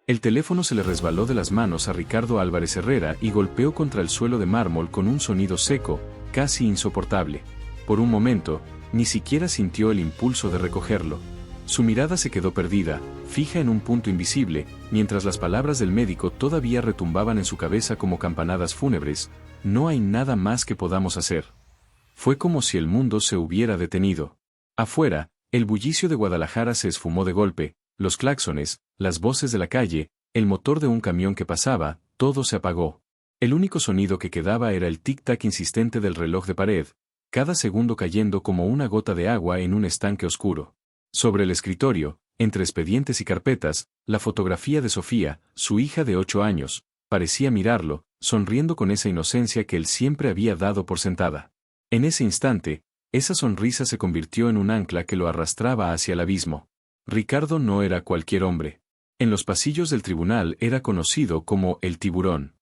El teléfono se le resbaló de las manos a Ricardo Álvarez Herrera y golpeó contra el suelo de mármol con un sonido seco, casi insoportable. Por un momento, ni siquiera sintió el impulso de recogerlo. Su mirada se quedó perdida, fija en un punto invisible, mientras las palabras del médico todavía retumbaban en su cabeza como campanadas fúnebres: no hay nada más que podamos hacer. Fue como si el mundo se hubiera detenido. Afuera, el bullicio de Guadalajara se esfumó de golpe, los claxones, las voces de la calle, el motor de un camión que pasaba, todo se apagó. El único sonido que quedaba era el tic-tac insistente del reloj de pared, cada segundo cayendo como una gota de agua en un estanque oscuro. Sobre el escritorio, entre expedientes y carpetas, la fotografía de Sofía, su hija de 8 años, parecía mirarlo, sonriendo con esa inocencia que él siempre había dado por sentada. En ese instante, esa sonrisa se convirtió en un ancla que lo arrastraba hacia el abismo. Ricardo no era cualquier hombre. En los pasillos del tribunal era conocido como el tiburón.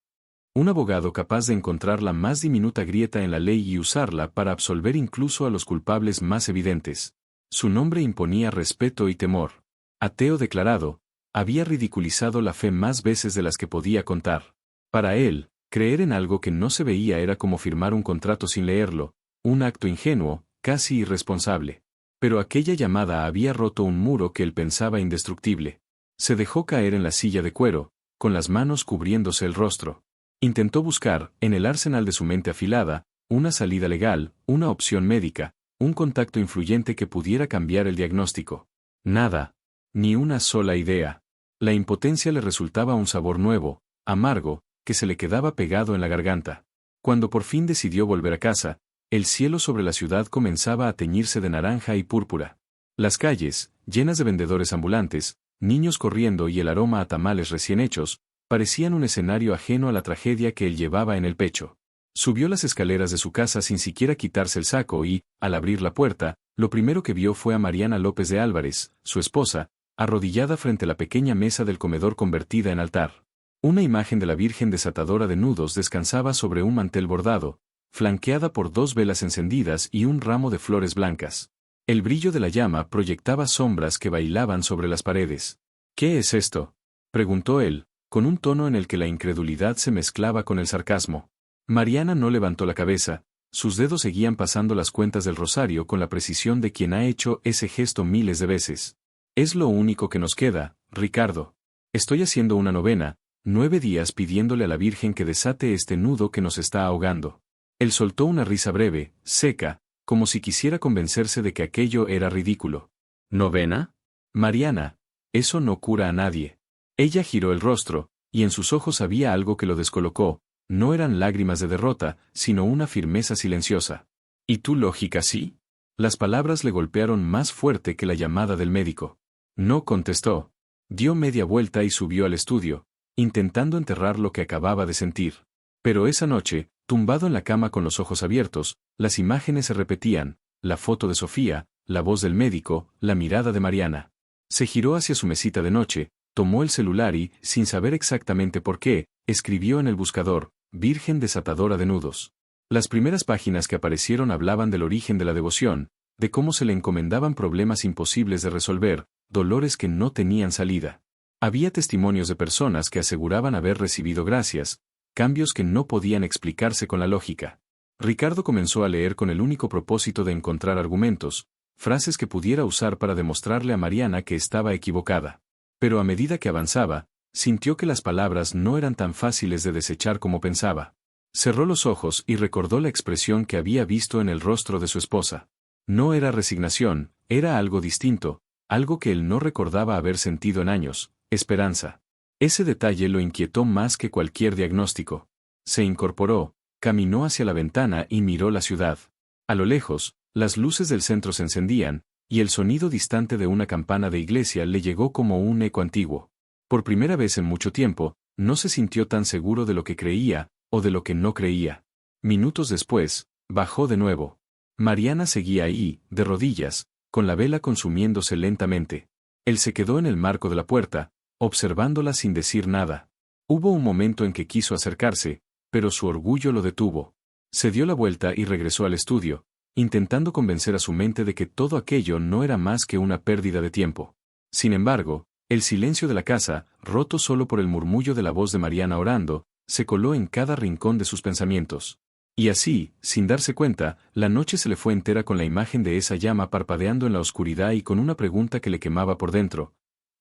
Un abogado capaz de encontrar la más diminuta grieta en la ley y usarla para absolver incluso a los culpables más evidentes. Su nombre imponía respeto y temor. Ateo declarado, había ridiculizado la fe más veces de las que podía contar. Para él, creer en algo que no se veía era como firmar un contrato sin leerlo, un acto ingenuo, casi irresponsable. Pero aquella llamada había roto un muro que él pensaba indestructible. Se dejó caer en la silla de cuero, con las manos cubriéndose el rostro. Intentó buscar, en el arsenal de su mente afilada, una salida legal, una opción médica, un contacto influyente que pudiera cambiar el diagnóstico. Nada. Ni una sola idea. La impotencia le resultaba un sabor nuevo, amargo, que se le quedaba pegado en la garganta. Cuando por fin decidió volver a casa, el cielo sobre la ciudad comenzaba a teñirse de naranja y púrpura. Las calles, llenas de vendedores ambulantes, niños corriendo y el aroma a tamales recién hechos, parecían un escenario ajeno a la tragedia que él llevaba en el pecho. Subió las escaleras de su casa sin siquiera quitarse el saco y, al abrir la puerta, lo primero que vio fue a Mariana López de Álvarez, su esposa, arrodillada frente a la pequeña mesa del comedor convertida en altar. Una imagen de la Virgen desatadora de nudos descansaba sobre un mantel bordado, flanqueada por 2 velas encendidas y un ramo de flores blancas. El brillo de la llama proyectaba sombras que bailaban sobre las paredes. ¿Qué es esto?, preguntó él, con un tono en el que la incredulidad se mezclaba con el sarcasmo. Mariana no levantó la cabeza, sus dedos seguían pasando las cuentas del rosario con la precisión de quien ha hecho ese gesto miles de veces. Es lo único que nos queda, Ricardo. Estoy haciendo una novena, 9 días pidiéndole a la Virgen que desate este nudo que nos está ahogando. Él soltó una risa breve, seca, como si quisiera convencerse de que aquello era ridículo. ¿Novena? Mariana, eso no cura a nadie. Ella giró el rostro, y en sus ojos había algo que lo descolocó. No eran lágrimas de derrota, sino una firmeza silenciosa. ¿Y tu lógica sí? Las palabras le golpearon más fuerte que la llamada del médico. No contestó. Dio media vuelta y subió al estudio, intentando enterrar lo que acababa de sentir. Pero esa noche, tumbado en la cama con los ojos abiertos, las imágenes se repetían, la foto de Sofía, la voz del médico, la mirada de Mariana. Se giró hacia su mesita de noche, tomó el celular y, sin saber exactamente por qué, escribió en el buscador, Virgen desatadora de nudos. Las primeras páginas que aparecieron hablaban del origen de la devoción, de cómo se le encomendaban problemas imposibles de resolver, dolores que no tenían salida. Había testimonios de personas que aseguraban haber recibido gracias, cambios que no podían explicarse con la lógica. Ricardo comenzó a leer con el único propósito de encontrar argumentos, frases que pudiera usar para demostrarle a Mariana que estaba equivocada. Pero a medida que avanzaba, sintió que las palabras no eran tan fáciles de desechar como pensaba. Cerró los ojos y recordó la expresión que había visto en el rostro de su esposa. No era resignación, era algo distinto, algo que él no recordaba haber sentido en años, esperanza. Ese detalle lo inquietó más que cualquier diagnóstico. Se incorporó, caminó hacia la ventana y miró la ciudad. A lo lejos, las luces del centro se encendían, y el sonido distante de una campana de iglesia le llegó como un eco antiguo. Por primera vez en mucho tiempo, no se sintió tan seguro de lo que creía, o de lo que no creía. Minutos después, bajó de nuevo. Mariana seguía ahí, de rodillas, con la vela consumiéndose lentamente. Él se quedó en el marco de la puerta, observándola sin decir nada. Hubo un momento en que quiso acercarse, pero su orgullo lo detuvo. Se dio la vuelta y regresó al estudio, intentando convencer a su mente de que todo aquello no era más que una pérdida de tiempo. Sin embargo, El silencio de la casa, roto solo por el murmullo de la voz de Mariana orando, se coló en cada rincón de sus pensamientos. Y así, sin darse cuenta, la noche se le fue entera con la imagen de esa llama parpadeando en la oscuridad y con una pregunta que le quemaba por dentro.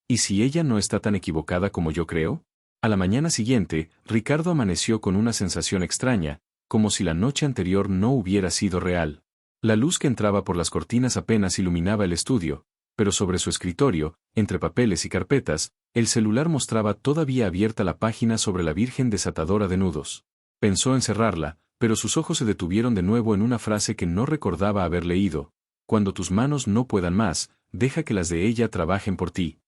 ¿Y si ella no está tan equivocada como yo creo? A la mañana siguiente, Ricardo amaneció con una sensación extraña, como si la noche anterior no hubiera sido real. La luz que entraba por las cortinas apenas iluminaba el estudio, pero sobre su escritorio, entre papeles y carpetas, el celular mostraba todavía abierta la página sobre la Virgen desatadora de nudos. Pensó en cerrarla, pero sus ojos se detuvieron de nuevo en una frase que no recordaba haber leído: cuando tus manos no puedan más, deja que las de ella trabajen por ti.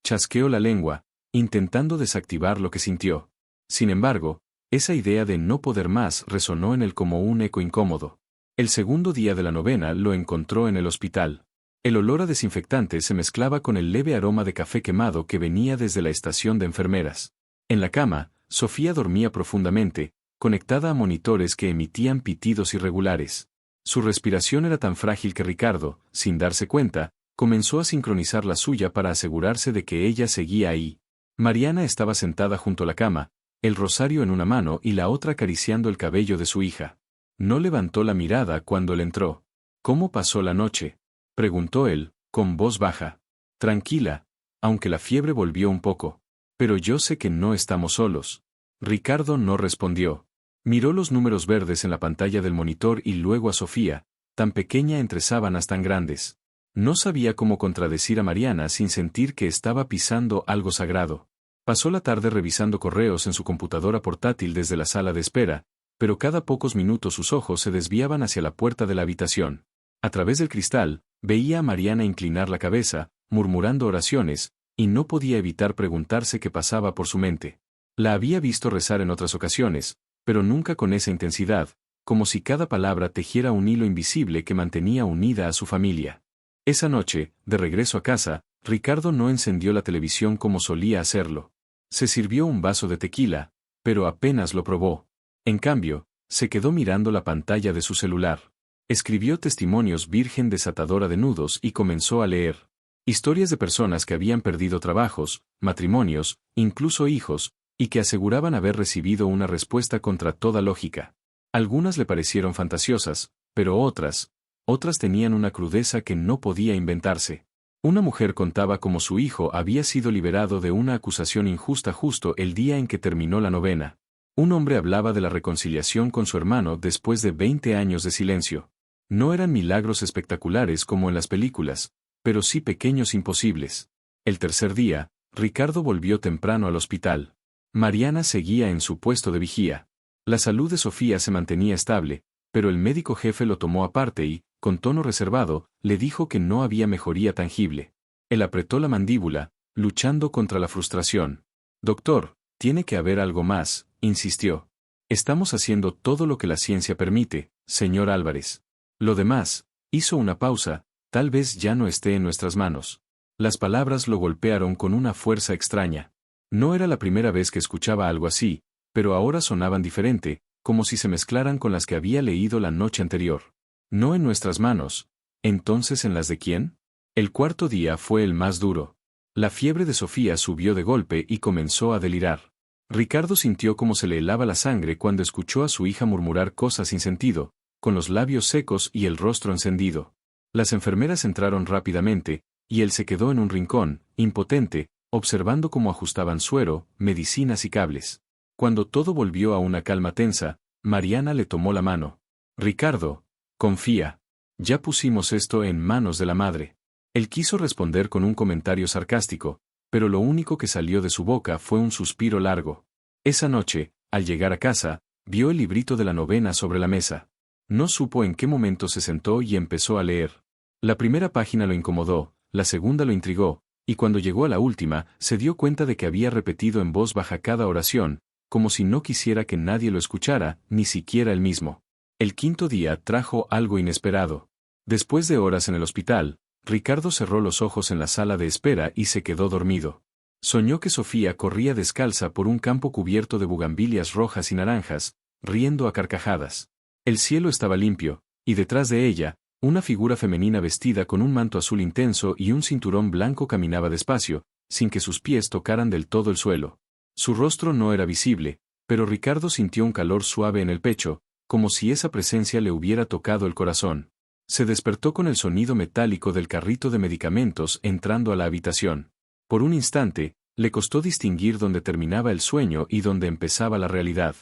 Chasqueó la lengua, intentando desactivar lo que sintió. Sin embargo, esa idea de no poder más resonó en él como un eco incómodo. El segundo día de la novena lo encontró en el hospital. El olor a desinfectante se mezclaba con el leve aroma de café quemado que venía desde la estación de enfermeras. En la cama, Sofía dormía profundamente, conectada a monitores que emitían pitidos irregulares. Su respiración era tan frágil que Ricardo, sin darse cuenta, comenzó a sincronizar la suya para asegurarse de que ella seguía ahí. Mariana estaba sentada junto a la cama, el rosario en una mano y la otra acariciando el cabello de su hija. No levantó la mirada cuando él entró. ¿Cómo pasó la noche?, preguntó él, con voz baja. Tranquila, aunque la fiebre volvió un poco. Pero yo sé que no estamos solos. Ricardo no respondió. Miró los números verdes en la pantalla del monitor y luego a Sofía, tan pequeña entre sábanas tan grandes. No sabía cómo contradecir a Mariana sin sentir que estaba pisando algo sagrado. Pasó la tarde revisando correos en su computadora portátil desde la sala de espera, pero cada pocos minutos sus ojos se desviaban hacia la puerta de la habitación. A través del cristal, veía a Mariana inclinar la cabeza, murmurando oraciones, y no podía evitar preguntarse qué pasaba por su mente. La había visto rezar en otras ocasiones, pero nunca con esa intensidad, como si cada palabra tejiera un hilo invisible que mantenía unida a su familia. Esa noche, de regreso a casa, Ricardo no encendió la televisión como solía hacerlo. Se sirvió un vaso de tequila, pero apenas lo probó. En cambio, se quedó mirando la pantalla de su celular. Escribió testimonios Virgen desatadora de nudos y comenzó a leer. Historias de personas que habían perdido trabajos, matrimonios, incluso hijos, y que aseguraban haber recibido una respuesta contra toda lógica. Algunas le parecieron fantasiosas, pero otras tenían una crudeza que no podía inventarse. Una mujer contaba cómo su hijo había sido liberado de una acusación injusta justo el día en que terminó la novena. Un hombre hablaba de la reconciliación con su hermano después de 20 años de silencio. No eran milagros espectaculares como en las películas, pero sí pequeños imposibles. El tercer día, Ricardo volvió temprano al hospital. Mariana seguía en su puesto de vigía. La salud de Sofía se mantenía estable, pero el médico jefe lo tomó aparte y, con tono reservado, le dijo que no había mejoría tangible. Él apretó la mandíbula, luchando contra la frustración. Doctor, tiene que haber algo más, insistió. Estamos haciendo todo lo que la ciencia permite, señor Álvarez. Lo demás, hizo una pausa, tal vez ya no esté en nuestras manos. Las palabras lo golpearon con una fuerza extraña. No era la primera vez que escuchaba algo así, pero ahora sonaban diferente, como si se mezclaran con las que había leído la noche anterior. No en nuestras manos. ¿Entonces en las de quién? El cuarto día fue el más duro. La fiebre de Sofía subió de golpe y comenzó a delirar. Ricardo sintió cómo se le helaba la sangre cuando escuchó a su hija murmurar cosas sin sentido, con los labios secos y el rostro encendido. Las enfermeras entraron rápidamente, y él se quedó en un rincón, impotente, observando cómo ajustaban suero, medicinas y cables. Cuando todo volvió a una calma tensa, Mariana le tomó la mano. Ricardo, confía. Ya pusimos esto en manos de la madre. Él quiso responder con un comentario sarcástico, pero lo único que salió de su boca fue un suspiro largo. Esa noche, al llegar a casa, vio el librito de la novena sobre la mesa. No supo en qué momento se sentó y empezó a leer. La primera página lo incomodó, la segunda lo intrigó, y cuando llegó a la última, se dio cuenta de que había repetido en voz baja cada oración, como si no quisiera que nadie lo escuchara, ni siquiera él mismo. El quinto día trajo algo inesperado. Después de horas en el hospital, Ricardo cerró los ojos en la sala de espera y se quedó dormido. Soñó que Sofía corría descalza por un campo cubierto de bugambilias rojas y naranjas, riendo a carcajadas. El cielo estaba limpio, y detrás de ella, una figura femenina vestida con un manto azul intenso y un cinturón blanco caminaba despacio, sin que sus pies tocaran del todo el suelo. Su rostro no era visible, pero Ricardo sintió un calor suave en el pecho, como si esa presencia le hubiera tocado el corazón. Se despertó con el sonido metálico del carrito de medicamentos entrando a la habitación. Por un instante, le costó distinguir dónde terminaba el sueño y dónde empezaba la realidad.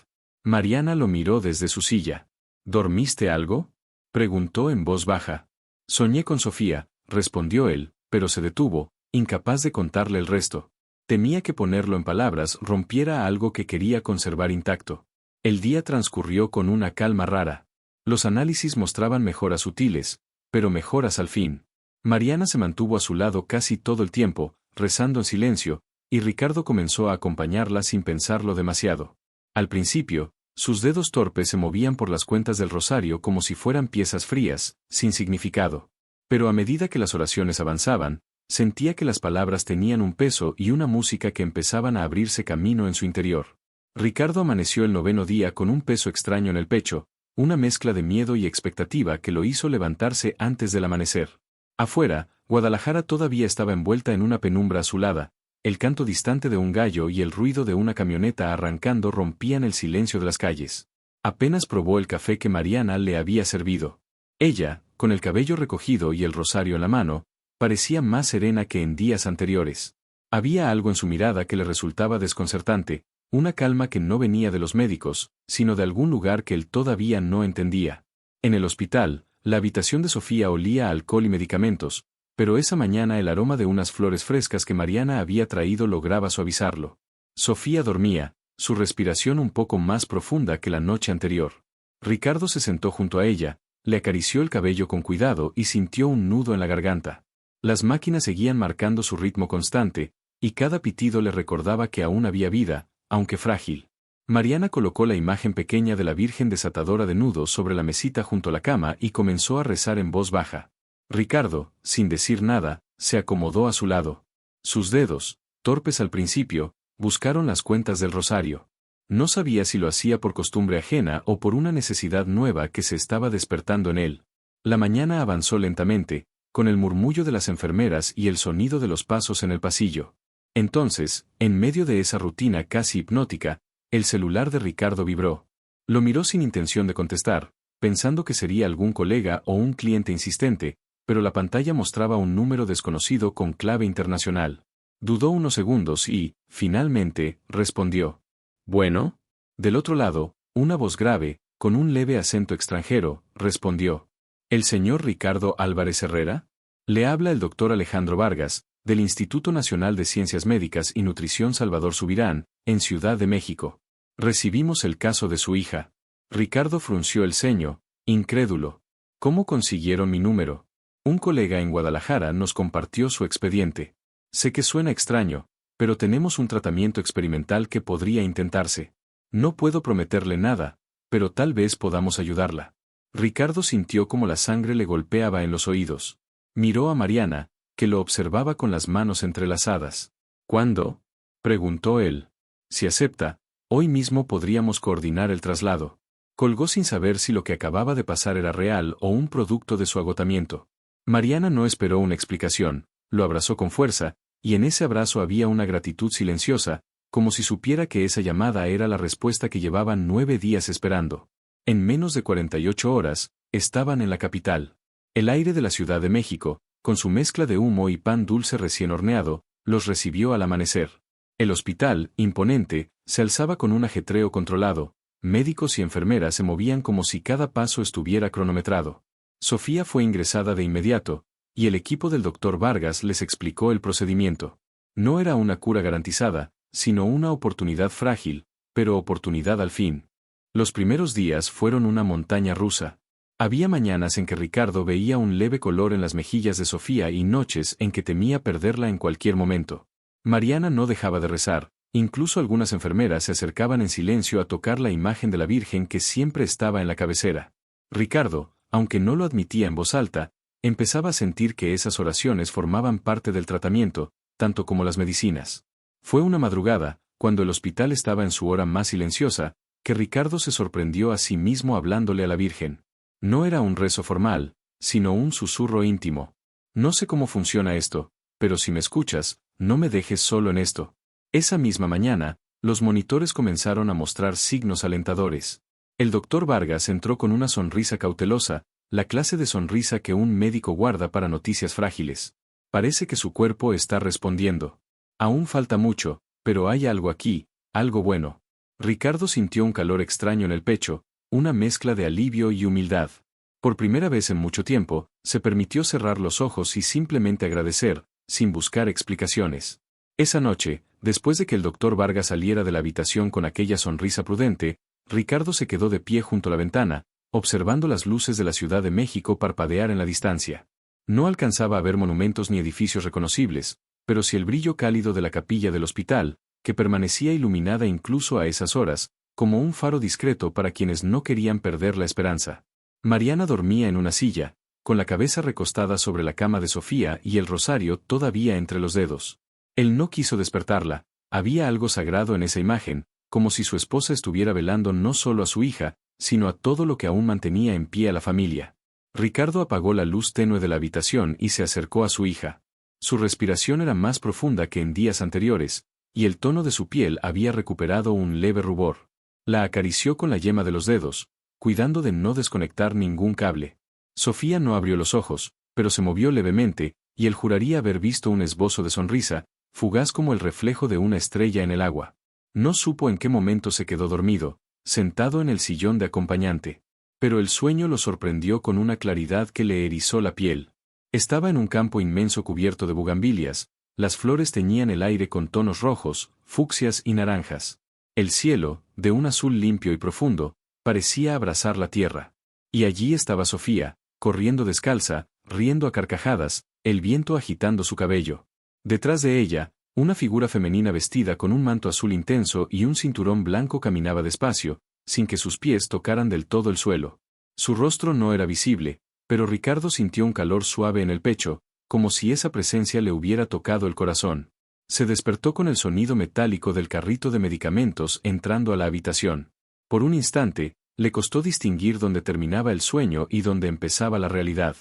Mariana lo miró desde su silla. ¿Dormiste algo?, preguntó en voz baja. Soñé con Sofía, respondió él, pero se detuvo, incapaz de contarle el resto. Temía que ponerlo en palabras rompiera algo que quería conservar intacto. El día transcurrió con una calma rara. Los análisis mostraban mejoras sutiles, pero mejoras al fin. Mariana se mantuvo a su lado casi todo el tiempo, rezando en silencio, y Ricardo comenzó a acompañarla sin pensarlo demasiado. Al principio, sus dedos torpes se movían por las cuentas del rosario como si fueran piezas frías, sin significado. Pero a medida que las oraciones avanzaban, sentía que las palabras tenían un peso y una música que empezaban a abrirse camino en su interior. Ricardo amaneció el 9º día con un peso extraño en el pecho, una mezcla de miedo y expectativa que lo hizo levantarse antes del amanecer. Afuera, Guadalajara todavía estaba envuelta en una penumbra azulada. El canto distante de un gallo y el ruido de una camioneta arrancando rompían el silencio de las calles. Apenas probó el café que Mariana le había servido. Ella, con el cabello recogido y el rosario en la mano, parecía más serena que en días anteriores. Había algo en su mirada que le resultaba desconcertante, una calma que no venía de los médicos, sino de algún lugar que él todavía no entendía. En el hospital, la habitación de Sofía olía a alcohol y medicamentos, pero esa mañana el aroma de unas flores frescas que Mariana había traído lograba suavizarlo. Sofía dormía, su respiración un poco más profunda que la noche anterior. Ricardo se sentó junto a ella, le acarició el cabello con cuidado y sintió un nudo en la garganta. Las máquinas seguían marcando su ritmo constante, y cada pitido le recordaba que aún había vida, aunque frágil. Mariana colocó la imagen pequeña de la Virgen desatadora de nudos sobre la mesita junto a la cama y comenzó a rezar en voz baja. Ricardo, sin decir nada, se acomodó a su lado. Sus dedos, torpes al principio, buscaron las cuentas del rosario. No sabía si lo hacía por costumbre ajena o por una necesidad nueva que se estaba despertando en él. La mañana avanzó lentamente, con el murmullo de las enfermeras y el sonido de los pasos en el pasillo. Entonces, en medio de esa rutina casi hipnótica, el celular de Ricardo vibró. Lo miró sin intención de contestar, pensando que sería algún colega o un cliente insistente, pero la pantalla mostraba un número desconocido con clave internacional. Dudó unos segundos y, finalmente, respondió. ¿Bueno? Del otro lado, una voz grave, con un leve acento extranjero, respondió. ¿El señor Ricardo Álvarez Herrera? Le habla el doctor Alejandro Vargas, del Instituto Nacional de Ciencias Médicas y Nutrición Salvador Subirán, en Ciudad de México. Recibimos el caso de su hija. Ricardo frunció el ceño, incrédulo. ¿Cómo consiguieron mi número? Un colega en Guadalajara nos compartió su expediente. Sé que suena extraño, pero tenemos un tratamiento experimental que podría intentarse. No puedo prometerle nada, pero tal vez podamos ayudarla. Ricardo sintió como la sangre le golpeaba en los oídos. Miró a Mariana, que lo observaba con las manos entrelazadas. ¿Cuándo?, preguntó él. Si acepta, hoy mismo podríamos coordinar el traslado. Colgó sin saber si lo que acababa de pasar era real o un producto de su agotamiento. Mariana no esperó una explicación, lo abrazó con fuerza, y en ese abrazo había una gratitud silenciosa, como si supiera que esa llamada era la respuesta que llevaban 9 días esperando. En menos de 48 horas, estaban en la capital. El aire de la Ciudad de México, con su mezcla de humo y pan dulce recién horneado, los recibió al amanecer. El hospital, imponente, se alzaba con un ajetreo controlado, médicos y enfermeras se movían como si cada paso estuviera cronometrado. Sofía fue ingresada de inmediato, y el equipo del doctor Vargas les explicó el procedimiento. No era una cura garantizada, sino una oportunidad frágil, pero oportunidad al fin. Los primeros días fueron una montaña rusa. Había mañanas en que Ricardo veía un leve color en las mejillas de Sofía y noches en que temía perderla en cualquier momento. Mariana no dejaba de rezar, incluso algunas enfermeras se acercaban en silencio a tocar la imagen de la Virgen que siempre estaba en la cabecera. Ricardo, aunque no lo admitía en voz alta, empezaba a sentir que esas oraciones formaban parte del tratamiento, tanto como las medicinas. Fue una madrugada, cuando el hospital estaba en su hora más silenciosa, que Ricardo se sorprendió a sí mismo hablándole a la Virgen. No era un rezo formal, sino un susurro íntimo. No sé cómo funciona esto, pero si me escuchas, no me dejes solo en esto. Esa misma mañana, los monitores comenzaron a mostrar signos alentadores. El doctor Vargas entró con una sonrisa cautelosa, la clase de sonrisa que un médico guarda para noticias frágiles. Parece que su cuerpo está respondiendo. Aún falta mucho, pero hay algo aquí, algo bueno. Ricardo sintió un calor extraño en el pecho, una mezcla de alivio y humildad. Por primera vez en mucho tiempo, se permitió cerrar los ojos y simplemente agradecer, sin buscar explicaciones. Esa noche, después de que el doctor Vargas saliera de la habitación con aquella sonrisa prudente, Ricardo se quedó de pie junto a la ventana, observando las luces de la Ciudad de México parpadear en la distancia. No alcanzaba a ver monumentos ni edificios reconocibles, pero sí el brillo cálido de la capilla del hospital, que permanecía iluminada incluso a esas horas, como un faro discreto para quienes no querían perder la esperanza. Mariana dormía en una silla, con la cabeza recostada sobre la cama de Sofía y el rosario todavía entre los dedos. Él no quiso despertarla, había algo sagrado en esa imagen, como si su esposa estuviera velando no solo a su hija, sino a todo lo que aún mantenía en pie a la familia. Ricardo apagó la luz tenue de la habitación y se acercó a su hija. Su respiración era más profunda que en días anteriores, y el tono de su piel había recuperado un leve rubor. La acarició con la yema de los dedos, cuidando de no desconectar ningún cable. Sofía no abrió los ojos, pero se movió levemente, y él juraría haber visto un esbozo de sonrisa, fugaz como el reflejo de una estrella en el agua. No supo en qué momento se quedó dormido, sentado en el sillón de acompañante. Pero el sueño lo sorprendió con una claridad que le erizó la piel. Estaba en un campo inmenso cubierto de bugambilias, las flores teñían el aire con tonos rojos, fucsias y naranjas. El cielo, de un azul limpio y profundo, parecía abrazar la tierra. Y allí estaba Sofía, corriendo descalza, riendo a carcajadas, el viento agitando su cabello. Detrás de ella, una figura femenina vestida con un manto azul intenso y un cinturón blanco caminaba despacio, sin que sus pies tocaran del todo el suelo. Su rostro no era visible, pero Ricardo sintió un calor suave en el pecho, como si esa presencia le hubiera tocado el corazón. Se despertó con el sonido metálico del carrito de medicamentos entrando a la habitación. Por un instante, le costó distinguir dónde terminaba el sueño y dónde empezaba la realidad.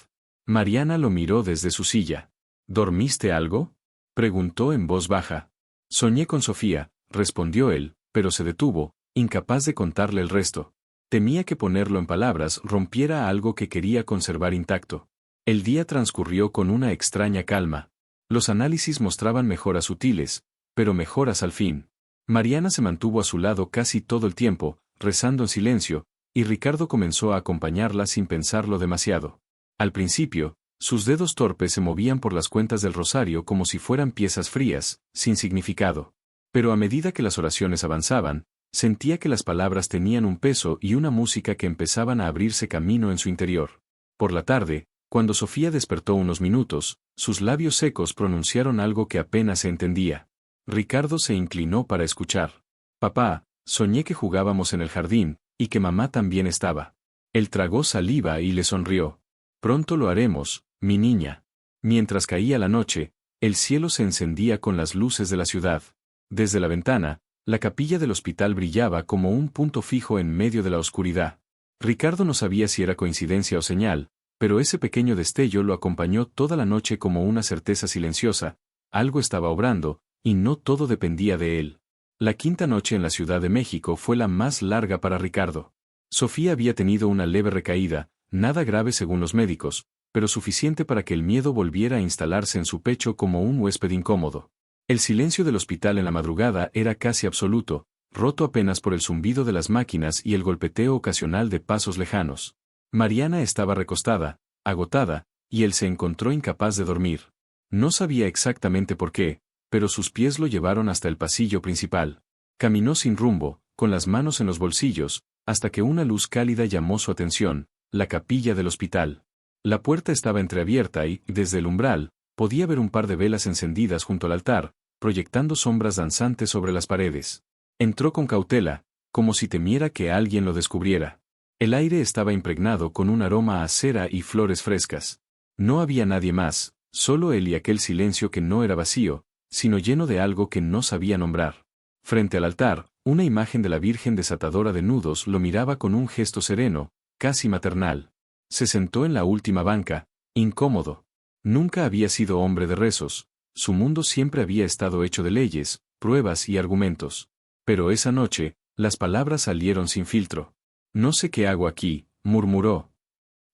Mariana lo miró desde su silla. ¿Dormiste algo?, preguntó en voz baja. Soñé con Sofía, respondió él, pero se detuvo, incapaz de contarle el resto. Temía que ponerlo en palabras rompiera algo que quería conservar intacto. El día transcurrió con una extraña calma. Los análisis mostraban mejoras sutiles, pero mejoras al fin. Mariana se mantuvo a su lado casi todo el tiempo, rezando en silencio, y Ricardo comenzó a acompañarla sin pensarlo demasiado. Al principio, sus dedos torpes se movían por las cuentas del rosario como si fueran piezas frías, sin significado. Pero a medida que las oraciones avanzaban, sentía que las palabras tenían un peso y una música que empezaban a abrirse camino en su interior. Por la tarde, cuando Sofía despertó unos minutos, sus labios secos pronunciaron algo que apenas se entendía. Ricardo se inclinó para escuchar. «Papá, soñé que jugábamos en el jardín, y que mamá también estaba». Él tragó saliva y le sonrió. «Pronto lo haremos, mi niña». Mientras caía la noche, el cielo se encendía con las luces de la ciudad. Desde la ventana, la capilla del hospital brillaba como un punto fijo en medio de la oscuridad. Ricardo no sabía si era coincidencia o señal, pero ese pequeño destello lo acompañó toda la noche como una certeza silenciosa: algo estaba obrando, y no todo dependía de él. La quinta noche en la Ciudad de México fue la más larga para Ricardo. Sofía había tenido una leve recaída, nada grave según los médicos, pero suficiente para que el miedo volviera a instalarse en su pecho como un huésped incómodo. El silencio del hospital en la madrugada era casi absoluto, roto apenas por el zumbido de las máquinas y el golpeteo ocasional de pasos lejanos. Mariana estaba recostada, agotada, y él se encontró incapaz de dormir. No sabía exactamente por qué, pero sus pies lo llevaron hasta el pasillo principal. Caminó sin rumbo, con las manos en los bolsillos, hasta que una luz cálida llamó su atención: la capilla del hospital. La puerta estaba entreabierta y, desde el umbral, podía ver un par de velas encendidas junto al altar, proyectando sombras danzantes sobre las paredes. Entró con cautela, como si temiera que alguien lo descubriera. El aire estaba impregnado con un aroma a cera y flores frescas. No había nadie más, solo él y aquel silencio que no era vacío, sino lleno de algo que no sabía nombrar. Frente al altar, una imagen de la Virgen desatadora de nudos lo miraba con un gesto sereno, casi maternal. Se sentó en la última banca, incómodo. Nunca había sido hombre de rezos, Su mundo siempre había estado hecho de leyes, pruebas y argumentos. Pero esa noche, las palabras salieron sin filtro. No sé qué hago aquí, murmuró.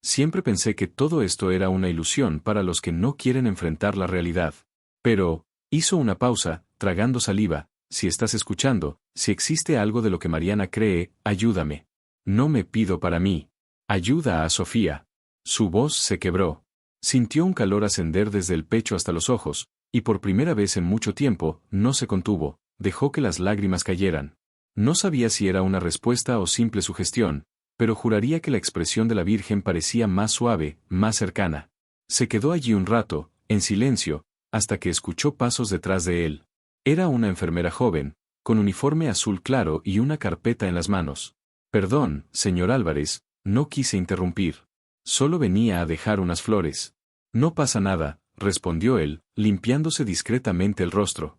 Siempre pensé que todo esto era una ilusión para los que no quieren enfrentar la realidad. Pero, hizo una pausa, tragando saliva, si estás escuchando, si existe algo de lo que Mariana cree, ayúdame. No me pido para mí. Ayuda a Sofía. Su voz se quebró. Sintió un calor ascender desde el pecho hasta los ojos, y por primera vez en mucho tiempo, no se contuvo, dejó que las lágrimas cayeran. No sabía si era una respuesta o simple sugestión, pero juraría que la expresión de la Virgen parecía más suave, más cercana. Se quedó allí un rato, en silencio, hasta que escuchó pasos detrás de él. Era una enfermera joven, con uniforme azul claro y una carpeta en las manos. Perdón, señor Álvarez, no quise interrumpir. Solo venía a dejar unas flores. No pasa nada, respondió él, limpiándose discretamente el rostro.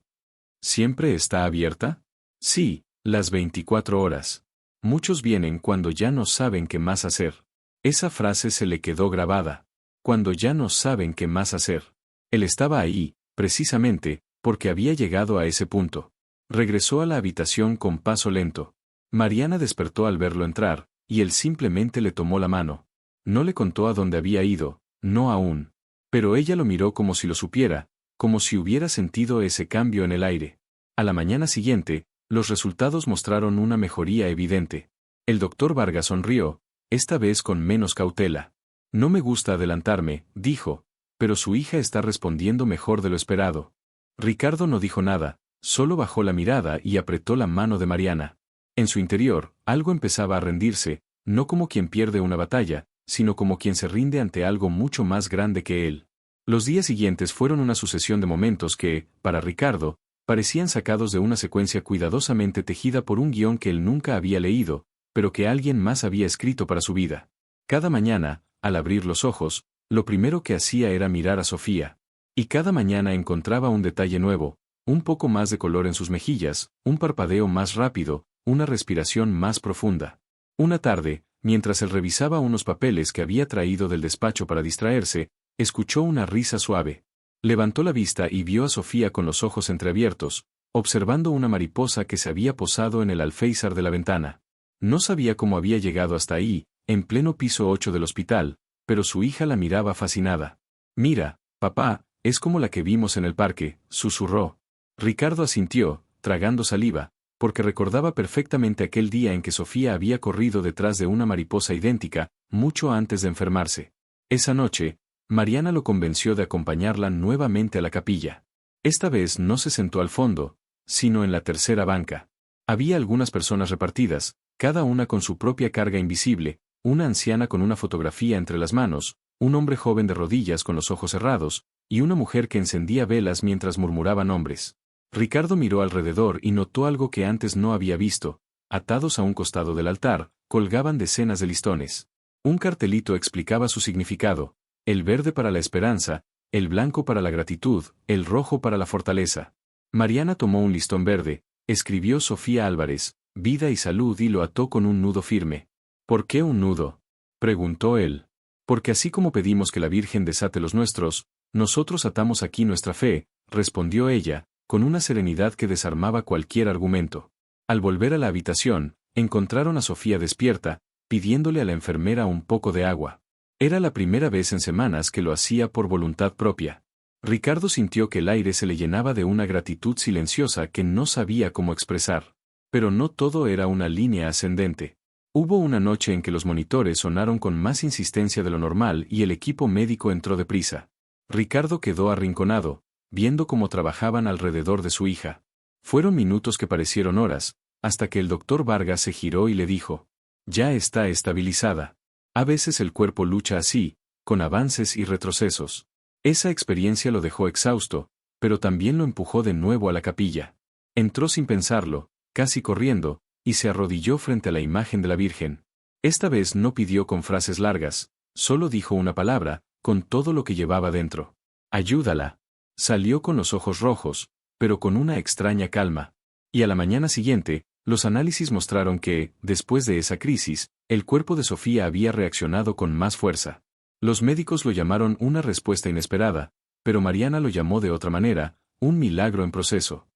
¿Siempre está abierta? Sí, las 24 horas. Muchos vienen cuando ya no saben qué más hacer. Esa frase se le quedó grabada. Cuando ya no saben qué más hacer. Él estaba ahí, precisamente, porque había llegado a ese punto. Regresó a la habitación con paso lento. Mariana despertó al verlo entrar, y él simplemente le tomó la mano. No le contó a dónde había ido, no aún. Pero ella lo miró como si lo supiera, como si hubiera sentido ese cambio en el aire. A la mañana siguiente, los resultados mostraron una mejoría evidente. El doctor Vargas sonrió, esta vez con menos cautela. No me gusta adelantarme, dijo, pero su hija está respondiendo mejor de lo esperado. Ricardo no dijo nada, solo bajó la mirada y apretó la mano de Mariana. En su interior, algo empezaba a rendirse, no como quien pierde una batalla, sino como quien se rinde ante algo mucho más grande que él. Los días siguientes fueron una sucesión de momentos que, para Ricardo, parecían sacados de una secuencia cuidadosamente tejida por un guión que él nunca había leído, pero que alguien más había escrito para su vida. Cada mañana, al abrir los ojos, lo primero que hacía era mirar a Sofía. Y cada mañana encontraba un detalle nuevo, un poco más de color en sus mejillas, un parpadeo más rápido, una respiración más profunda. Una tarde, mientras él revisaba unos papeles que había traído del despacho para distraerse, escuchó una risa suave. Levantó la vista y vio a Sofía con los ojos entreabiertos, observando una mariposa que se había posado en el alféizar de la ventana. No sabía cómo había llegado hasta ahí, en pleno piso 8 del hospital, pero su hija la miraba fascinada. Mira, papá, es como la que vimos en el parque, susurró. Ricardo asintió, tragando saliva, porque recordaba perfectamente aquel día en que Sofía había corrido detrás de una mariposa idéntica, mucho antes de enfermarse. Esa noche, Mariana lo convenció de acompañarla nuevamente a la capilla. Esta vez no se sentó al fondo, sino en la tercera banca. Había algunas personas repartidas, cada una con su propia carga invisible, una anciana con una fotografía entre las manos, un hombre joven de rodillas con los ojos cerrados, y una mujer que encendía velas mientras murmuraba nombres. Ricardo miró alrededor y notó algo que antes no había visto. Atados a un costado del altar, colgaban decenas de listones. Un cartelito explicaba su significado: el verde para la esperanza, el blanco para la gratitud, el rojo para la fortaleza. Mariana tomó un listón verde, escribió Sofía Álvarez, vida y salud, y lo ató con un nudo firme. ¿Por qué un nudo?, preguntó él. Porque así como pedimos que la Virgen desate los nuestros, nosotros atamos aquí nuestra fe, respondió ella, con una serenidad que desarmaba cualquier argumento. Al volver a la habitación, encontraron a Sofía despierta, pidiéndole a la enfermera un poco de agua. Era la primera vez en semanas que lo hacía por voluntad propia. Ricardo sintió que el aire se le llenaba de una gratitud silenciosa que no sabía cómo expresar. Pero no todo era una línea ascendente. Hubo una noche en que los monitores sonaron con más insistencia de lo normal y el equipo médico entró deprisa. Ricardo quedó arrinconado, viendo cómo trabajaban alrededor de su hija. Fueron minutos que parecieron horas, hasta que el doctor Vargas se giró y le dijo: ya está estabilizada. A veces el cuerpo lucha así, con avances y retrocesos. Esa experiencia lo dejó exhausto, pero también lo empujó de nuevo a la capilla. Entró sin pensarlo, casi corriendo, y se arrodilló frente a la imagen de la Virgen. Esta vez no pidió con frases largas, solo dijo una palabra, con todo lo que llevaba dentro: ayúdala. Salió con los ojos rojos, pero con una extraña calma. Y a la mañana siguiente, los análisis mostraron que, después de esa crisis, el cuerpo de Sofía había reaccionado con más fuerza. Los médicos lo llamaron una respuesta inesperada, pero Mariana lo llamó de otra manera, un milagro en proceso.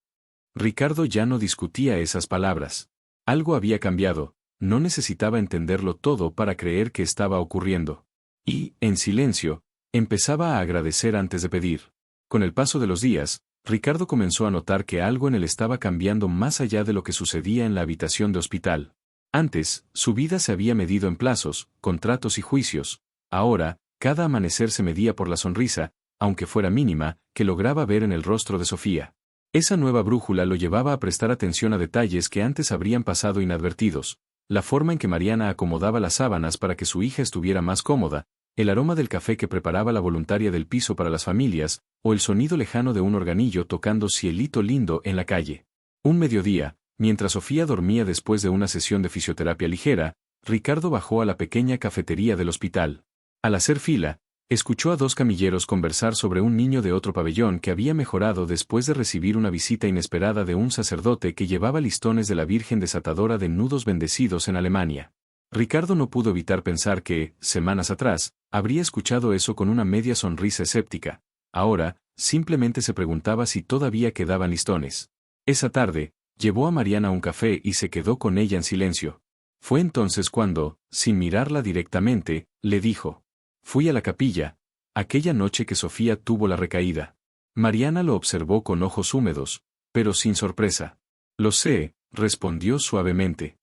Ricardo ya no discutía esas palabras. Algo había cambiado, no necesitaba entenderlo todo para creer que estaba ocurriendo. Y, en silencio, empezaba a agradecer antes de pedir. Con el paso de los días, Ricardo comenzó a notar que algo en él estaba cambiando más allá de lo que sucedía en la habitación de hospital. Antes, su vida se había medido en plazos, contratos y juicios. Ahora, cada amanecer se medía por la sonrisa, aunque fuera mínima, que lograba ver en el rostro de Sofía. Esa nueva brújula lo llevaba a prestar atención a detalles que antes habrían pasado inadvertidos. La forma en que Mariana acomodaba las sábanas para que su hija estuviera más cómoda, el aroma del café que preparaba la voluntaria del piso para las familias, o el sonido lejano de un organillo tocando Cielito Lindo en la calle. Un mediodía, mientras Sofía dormía después de una sesión de fisioterapia ligera, Ricardo bajó a la pequeña cafetería del hospital. Al hacer fila, escuchó a dos camilleros conversar sobre un niño de otro pabellón que había mejorado después de recibir una visita inesperada de un sacerdote que llevaba listones de la Virgen desatadora de nudos bendecidos en Alemania. Ricardo no pudo evitar pensar que, semanas atrás, habría escuchado eso con una media sonrisa escéptica. Ahora, simplemente se preguntaba si todavía quedaban listones. Esa tarde, llevó a Mariana un café y se quedó con ella en silencio. Fue entonces cuando, sin mirarla directamente, le dijo: «Fui a la capilla, aquella noche que Sofía tuvo la recaída». Mariana lo observó con ojos húmedos, pero sin sorpresa. «Lo sé», respondió suavemente.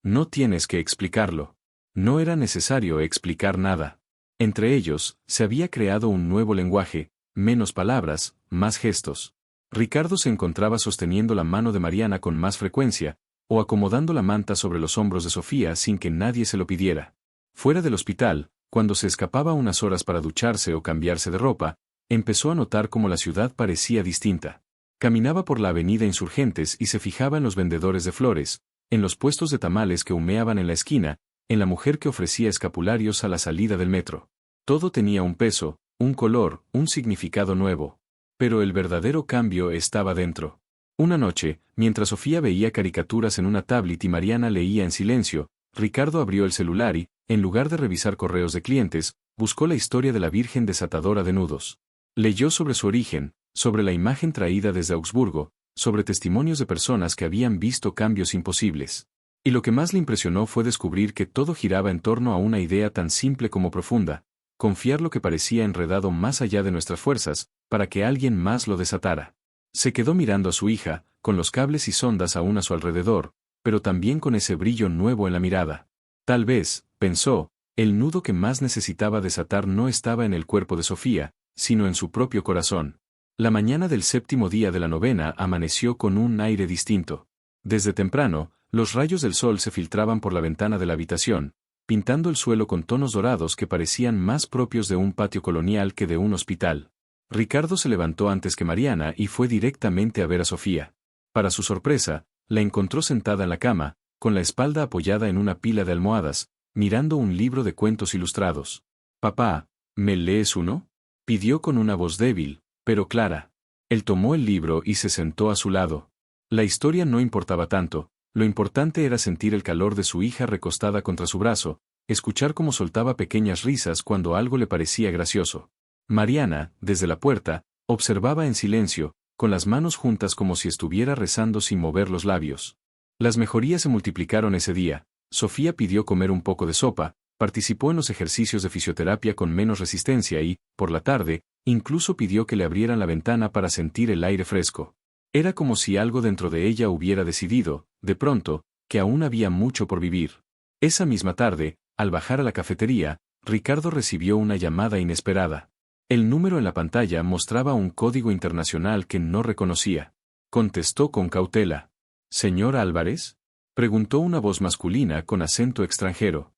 «No tienes que explicarlo». No era necesario explicar nada. Entre ellos, se había creado un nuevo lenguaje, menos palabras, más gestos. Ricardo se encontraba sosteniendo la mano de Mariana con más frecuencia, o acomodando la manta sobre los hombros de Sofía sin que nadie se lo pidiera. Fuera del hospital, cuando se escapaba unas horas para ducharse o cambiarse de ropa, empezó a notar cómo la ciudad parecía distinta. Caminaba por la avenida Insurgentes y se fijaba en los vendedores de flores, en los puestos de tamales que humeaban en la esquina, en la mujer que ofrecía escapularios a la salida del metro. Todo tenía un peso, un color, un significado nuevo. Pero el verdadero cambio estaba dentro. Una noche, mientras Sofía veía caricaturas en una tablet y Mariana leía en silencio, Ricardo abrió el celular y, en lugar de revisar correos de clientes, buscó la historia de la Virgen desatadora de nudos. Leyó sobre su origen, sobre la imagen traída desde Augsburgo, sobre testimonios de personas que habían visto cambios imposibles. Y lo que más le impresionó fue descubrir que todo giraba en torno a una idea tan simple como profunda: confiar lo que parecía enredado más allá de nuestras fuerzas, para que alguien más lo desatara. Se quedó mirando a su hija, con los cables y sondas aún a su alrededor, pero también con ese brillo nuevo en la mirada. Tal vez, pensó, el nudo que más necesitaba desatar no estaba en el cuerpo de Sofía, sino en su propio corazón. La mañana del séptimo día de la novena amaneció con un aire distinto. Desde temprano, los rayos del sol se filtraban por la ventana de la habitación, pintando el suelo con tonos dorados que parecían más propios de un patio colonial que de un hospital. Ricardo se levantó antes que Mariana y fue directamente a ver a Sofía. Para su sorpresa, la encontró sentada en la cama, con la espalda apoyada en una pila de almohadas, mirando un libro de cuentos ilustrados. «Papá, ¿me lees uno?», pidió con una voz débil, pero clara. Él tomó el libro y se sentó a su lado. La historia no importaba tanto, lo importante era sentir el calor de su hija recostada contra su brazo, escuchar cómo soltaba pequeñas risas cuando algo le parecía gracioso. Mariana, desde la puerta, observaba en silencio, con las manos juntas como si estuviera rezando sin mover los labios. Las mejorías se multiplicaron ese día. Sofía pidió comer un poco de sopa, participó en los ejercicios de fisioterapia con menos resistencia y, por la tarde, incluso pidió que le abrieran la ventana para sentir el aire fresco. Era como si algo dentro de ella hubiera decidido, de pronto, que aún había mucho por vivir. Esa misma tarde, al bajar a la cafetería, Ricardo recibió una llamada inesperada. El número en la pantalla mostraba un código internacional que no reconocía. Contestó con cautela. «¿Señor Álvarez?», preguntó una voz masculina con acento extranjero.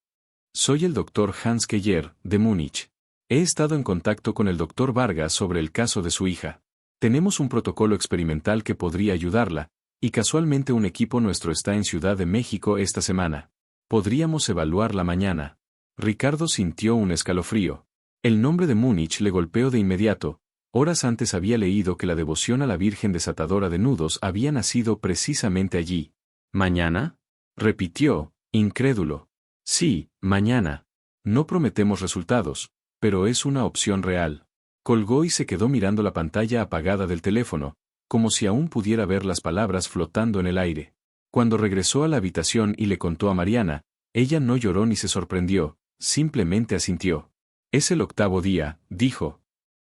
«Soy el doctor Hans Keller, de Múnich. He estado en contacto con el doctor Vargas sobre el caso de su hija. Tenemos un protocolo experimental que podría ayudarla, y casualmente un equipo nuestro está en Ciudad de México esta semana. Podríamos evaluarla mañana». Ricardo sintió un escalofrío. El nombre de Múnich le golpeó de inmediato. Horas antes había leído que la devoción a la Virgen desatadora de nudos había nacido precisamente allí. «¿Mañana?», repitió, incrédulo. «Sí, mañana. No prometemos resultados, pero es una opción real». Colgó y se quedó mirando la pantalla apagada del teléfono, como si aún pudiera ver las palabras flotando en el aire. Cuando regresó a la habitación y le contó a Mariana, ella no lloró ni se sorprendió, simplemente asintió. Es el 8º día, dijo.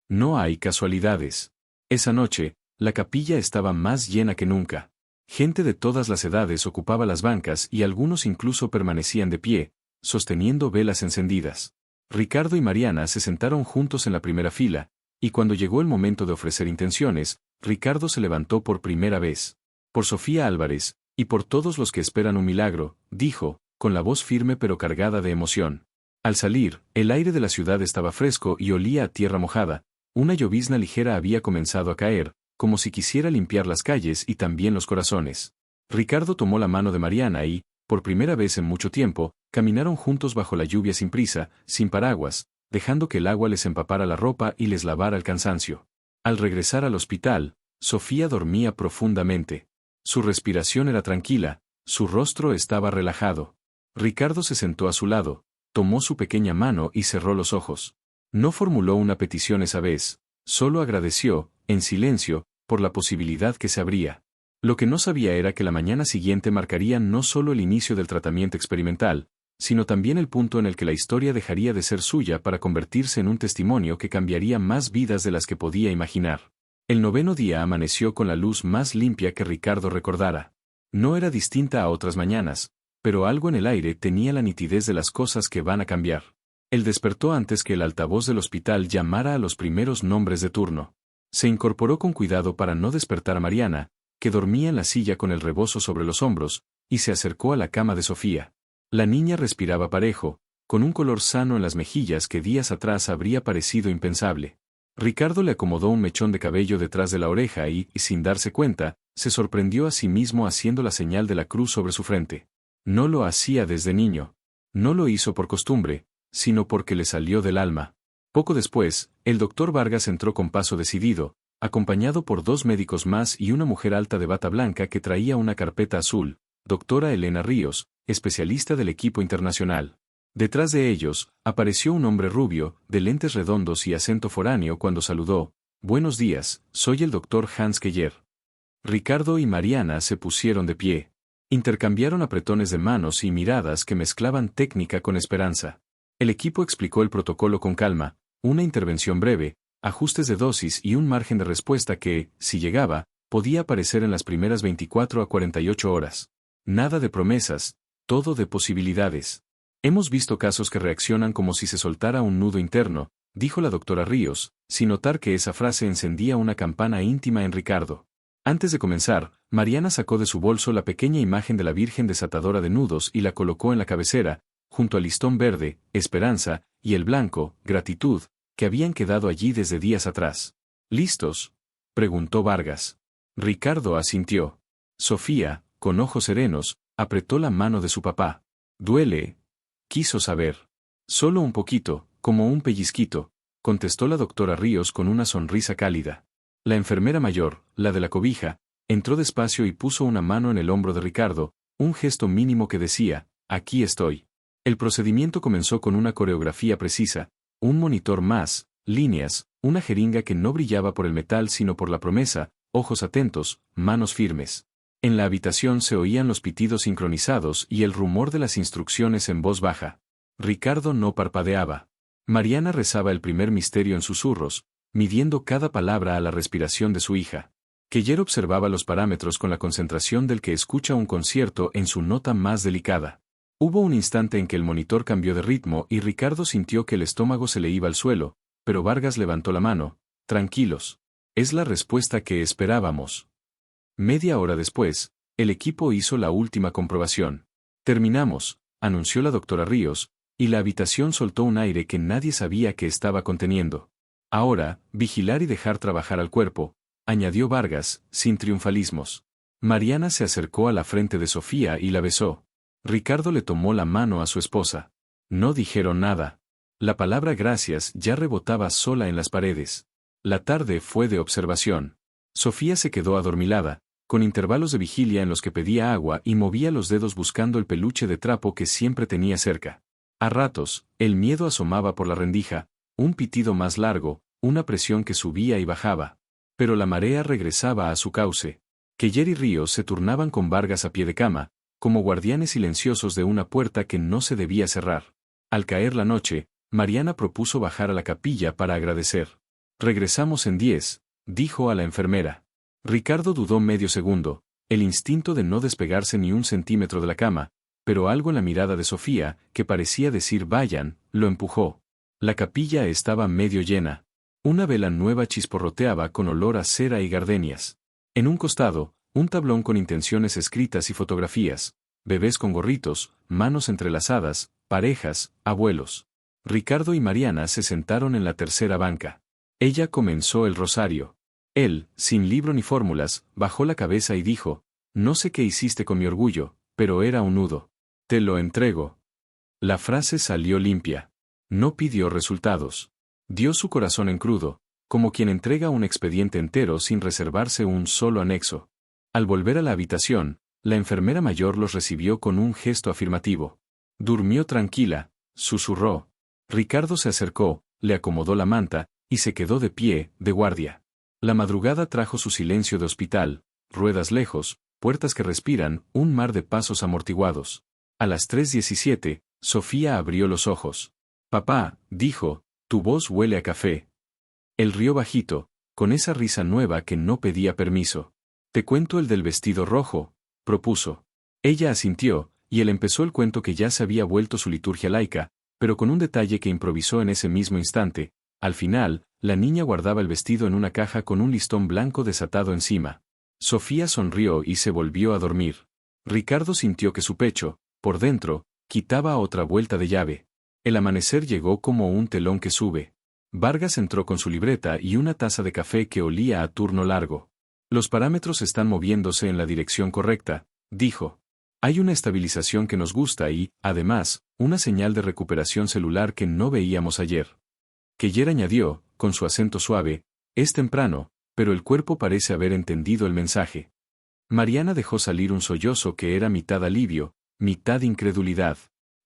No hay casualidades. Esa noche, la capilla estaba más llena que nunca. Gente de todas las edades ocupaba las bancas y algunos incluso permanecían de pie, sosteniendo velas encendidas. Ricardo y Mariana se sentaron juntos en la primera fila, y cuando llegó el momento de ofrecer intenciones, Ricardo se levantó por primera vez. Por Sofía Álvarez, y por todos los que esperan un milagro, dijo, con la voz firme pero cargada de emoción. Al salir, el aire de la ciudad estaba fresco y olía a tierra mojada. Una llovizna ligera había comenzado a caer, como si quisiera limpiar las calles y también los corazones. Ricardo tomó la mano de Mariana y, por primera vez en mucho tiempo, caminaron juntos bajo la lluvia sin prisa, sin paraguas, dejando que el agua les empapara la ropa y les lavara el cansancio. Al regresar al hospital, Sofía dormía profundamente. Su respiración era tranquila, su rostro estaba relajado. Ricardo se sentó a su lado, tomó su pequeña mano y cerró los ojos. No formuló una petición esa vez, solo agradeció, en silencio, por la posibilidad que se abría. Lo que no sabía era que la mañana siguiente marcaría no solo el inicio del tratamiento experimental, sino también el punto en el que la historia dejaría de ser suya para convertirse en un testimonio que cambiaría más vidas de las que podía imaginar. El 9º día amaneció con la luz más limpia que Ricardo recordara. No era distinta a otras mañanas, pero algo en el aire tenía la nitidez de las cosas que van a cambiar. Él despertó antes que el altavoz del hospital llamara a los primeros nombres de turno. Se incorporó con cuidado para no despertar a Mariana, que dormía en la silla con el rebozo sobre los hombros, y se acercó a la cama de Sofía. La niña respiraba parejo, con un color sano en las mejillas que días atrás habría parecido impensable. Ricardo le acomodó un mechón de cabello detrás de la oreja y, sin darse cuenta, se sorprendió a sí mismo haciendo la señal de la cruz sobre su frente. No lo hacía desde niño. No lo hizo por costumbre, sino porque le salió del alma. Poco después, el doctor Vargas entró con paso decidido, acompañado por 2 médicos más y una mujer alta de bata blanca que traía una carpeta azul, doctora Elena Ríos, especialista del equipo internacional. Detrás de ellos, apareció un hombre rubio, de lentes redondos y acento foráneo cuando saludó. Buenos días, soy el doctor Hans Keller. Ricardo y Mariana se pusieron de pie. Intercambiaron apretones de manos y miradas que mezclaban técnica con esperanza. El equipo explicó el protocolo con calma, una intervención breve, ajustes de dosis y un margen de respuesta que, si llegaba, podía aparecer en las primeras 24 a 48 horas. Nada de promesas, todo de posibilidades. Hemos visto casos que reaccionan como si se soltara un nudo interno, dijo la doctora Ríos, sin notar que esa frase encendía una campana íntima en Ricardo. Antes de comenzar, Mariana sacó de su bolso la pequeña imagen de la Virgen desatadora de nudos y la colocó en la cabecera, junto al listón verde, esperanza, y el blanco, gratitud, que habían quedado allí desde días atrás. ¿Listos?, preguntó Vargas. Ricardo asintió. Sofía, con ojos serenos, apretó la mano de su papá. ¿Duele?, quiso saber. Solo un poquito, como un pellizquito, contestó la doctora Ríos con una sonrisa cálida. La enfermera mayor, la de la cobija, entró despacio y puso una mano en el hombro de Ricardo, un gesto mínimo que decía, aquí estoy. El procedimiento comenzó con una coreografía precisa, un monitor más, líneas, una jeringa que no brillaba por el metal sino por la promesa, ojos atentos, manos firmes. En la habitación se oían los pitidos sincronizados y el rumor de las instrucciones en voz baja. Ricardo no parpadeaba. Mariana rezaba el primer misterio en susurros, midiendo cada palabra a la respiración de su hija. Keller observaba los parámetros con la concentración del que escucha un concierto en su nota más delicada. Hubo un instante en que el monitor cambió de ritmo y Ricardo sintió que el estómago se le iba al suelo, pero Vargas levantó la mano. Tranquilos. Es la respuesta que esperábamos. Media hora después, el equipo hizo la última comprobación. Terminamos, anunció la doctora Ríos, y la habitación soltó un aire que nadie sabía que estaba conteniendo. Ahora, vigilar y dejar trabajar al cuerpo, añadió Vargas, sin triunfalismos. Mariana se acercó a la frente de Sofía y la besó. Ricardo le tomó la mano a su esposa. No dijeron nada. La palabra gracias ya rebotaba sola en las paredes. La tarde fue de observación. Sofía se quedó adormilada, con intervalos de vigilia en los que pedía agua y movía los dedos buscando el peluche de trapo que siempre tenía cerca. A ratos, el miedo asomaba por la rendija, un pitido más largo, una presión que subía y bajaba. Pero la marea regresaba a su cauce. Keller y Ríos se turnaban con Vargas a pie de cama, como guardianes silenciosos de una puerta que no se debía cerrar. Al caer la noche, Mariana propuso bajar a la capilla para agradecer. «Regresamos en 10», dijo a la enfermera. Ricardo dudó medio segundo, el instinto de no despegarse ni un centímetro de la cama, pero algo en la mirada de Sofía, que parecía decir vayan, lo empujó. La capilla estaba medio llena. Una vela nueva chisporroteaba con olor a cera y gardenias. En un costado, un tablón con intenciones escritas y fotografías, bebés con gorritos, manos entrelazadas, parejas, abuelos. Ricardo y Mariana se sentaron en la tercera banca. Ella comenzó el rosario. Él, sin libro ni fórmulas, bajó la cabeza y dijo, «No sé qué hiciste con mi orgullo, pero era un nudo. Te lo entrego». La frase salió limpia. No pidió resultados. Dio su corazón en crudo, como quien entrega un expediente entero sin reservarse un solo anexo. Al volver a la habitación, la enfermera mayor los recibió con un gesto afirmativo. «Durmió tranquila», susurró. Ricardo se acercó, le acomodó la manta, y se quedó de pie, de guardia. La madrugada trajo su silencio de hospital, ruedas lejos, puertas que respiran, un mar de pasos amortiguados. A las 3:17, Sofía abrió los ojos. «Papá», dijo, «tu voz huele a café». Él rió bajito, con esa risa nueva que no pedía permiso. «Te cuento el del vestido rojo», propuso. Ella asintió, y él empezó el cuento que ya se había vuelto su liturgia laica, pero con un detalle que improvisó en ese mismo instante. Al final, la niña guardaba el vestido en una caja con un listón blanco desatado encima. Sofía sonrió y se volvió a dormir. Ricardo sintió que su pecho, por dentro, quitaba otra vuelta de llave. El amanecer llegó como un telón que sube. Vargas entró con su libreta y una taza de café que olía a turno largo. «Los parámetros están moviéndose en la dirección correcta», dijo. «Hay una estabilización que nos gusta y, además, una señal de recuperación celular que no veíamos ayer». Keller añadió, con su acento suave, «Es temprano, pero el cuerpo parece haber entendido el mensaje». Mariana dejó salir un sollozo que era mitad alivio, mitad incredulidad.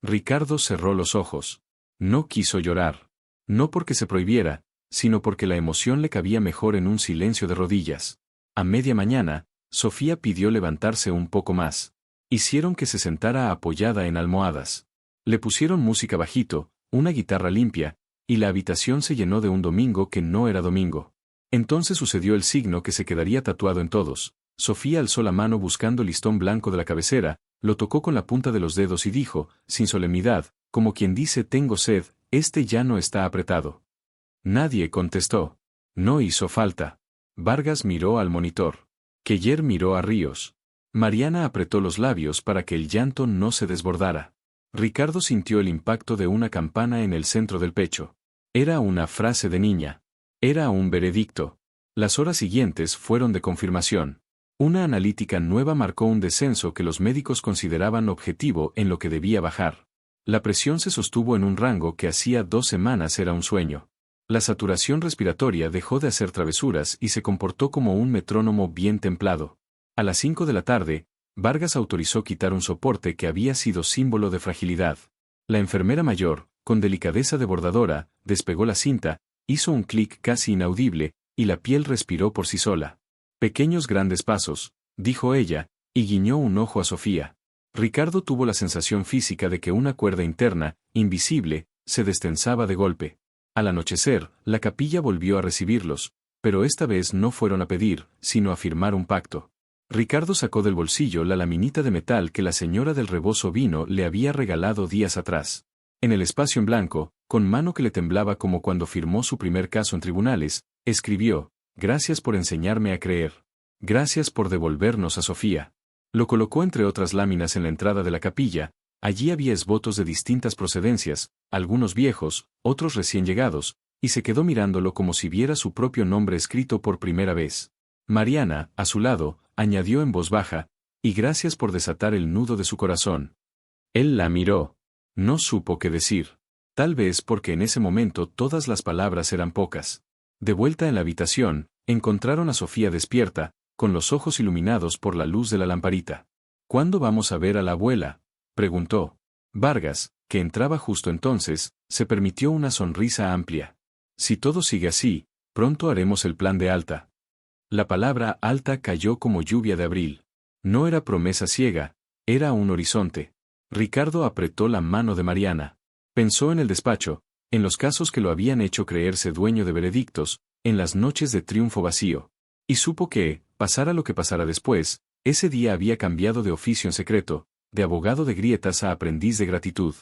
Ricardo cerró los ojos. No quiso llorar. No porque se prohibiera, sino porque la emoción le cabía mejor en un silencio de rodillas. A media mañana, Sofía pidió levantarse un poco más. Hicieron que se sentara apoyada en almohadas. Le pusieron música bajito, una guitarra limpia, y la habitación se llenó de un domingo que no era domingo. Entonces sucedió el signo que se quedaría tatuado en todos. Sofía alzó la mano buscando el listón blanco de la cabecera, lo tocó con la punta de los dedos y dijo, sin solemnidad, como quien dice tengo sed, este ya no está apretado. Nadie contestó. No hizo falta. Vargas miró al monitor. Keller miró a Ríos. Mariana apretó los labios para que el llanto no se desbordara. Ricardo sintió el impacto de una campana en el centro del pecho. Era una frase de niña. Era un veredicto. Las horas siguientes fueron de confirmación. Una analítica nueva marcó un descenso que los médicos consideraban objetivo en lo que debía bajar. La presión se sostuvo en un rango que hacía 2 semanas era un sueño. La saturación respiratoria dejó de hacer travesuras y se comportó como un metrónomo bien templado. A las 5 de la tarde, Vargas autorizó quitar un soporte que había sido símbolo de fragilidad. La enfermera mayor, con delicadeza de bordadora, despegó la cinta, hizo un clic casi inaudible, y la piel respiró por sí sola. «Pequeños grandes pasos», dijo ella, y guiñó un ojo a Sofía. Ricardo tuvo la sensación física de que una cuerda interna, invisible, se destensaba de golpe. Al anochecer, la capilla volvió a recibirlos, pero esta vez no fueron a pedir, sino a firmar un pacto. Ricardo sacó del bolsillo la laminita de metal que la señora del rebozo vino le había regalado días atrás. En el espacio en blanco, con mano que le temblaba como cuando firmó su primer caso en tribunales, escribió, «Gracias por enseñarme a creer. Gracias por devolvernos a Sofía». Lo colocó entre otras láminas en la entrada de la capilla. Allí había esbotos de distintas procedencias, algunos viejos, otros recién llegados, y se quedó mirándolo como si viera su propio nombre escrito por primera vez. Mariana, a su lado, añadió en voz baja, «Y gracias por desatar el nudo de su corazón». Él la miró. No supo qué decir. Tal vez porque en ese momento todas las palabras eran pocas. De vuelta en la habitación, encontraron a Sofía despierta, con los ojos iluminados por la luz de la lamparita. «¿Cuándo vamos a ver a la abuela?», preguntó. Vargas, que entraba justo entonces, se permitió una sonrisa amplia. «Si todo sigue así, Pronto haremos el plan de Alta. La palabra Alta cayó como lluvia de abril. No era promesa ciega, era un horizonte. Ricardo apretó la mano de Mariana. Pensó en el despacho, en los casos que lo habían hecho creerse dueño de veredictos, en las noches de triunfo vacío. Y supo que, pasara lo que pasara después, ese día había cambiado de oficio en secreto, de abogado de grietas a aprendiz de gratitud.